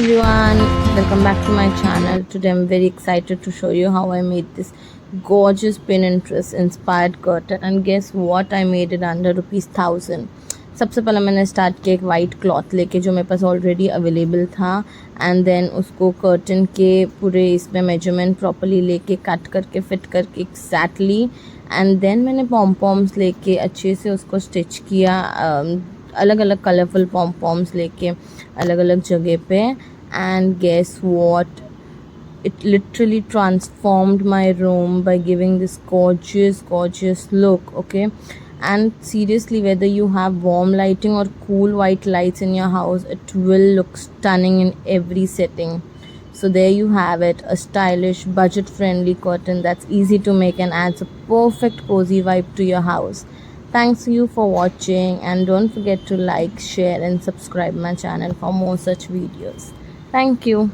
everyone, welcome back to my channel. Today I'm very excited to show you how I made this gorgeous Pinterest inspired curtain. And guess what, I made it under ₹1000. सबसे पहले मैंने start किया एक white cloth लेके जो मेरे पास already available था, and then उसको कर्टन के पूरे इसमें मेजरमेंट प्रॉपर्ली लेके कट करके फिट करके एग्जैक्टली, एंड देन मैंने पॉम्स लेके अच्छे से उसको स्टिच किया, अलग अलग कलरफुल पॉम्स लेके अलग अलग जगह पे. And guess what, it literally transformed my room by giving this gorgeous look. Okay, and seriously, whether you have warm lighting or cool white lights in your house, it will look stunning in every setting. So there you have it, a stylish budget friendly curtain that's easy to make and adds a perfect cozy vibe to your house. Thanks you for watching, and don't forget to like, share and subscribe my channel for more such videos. Thank you.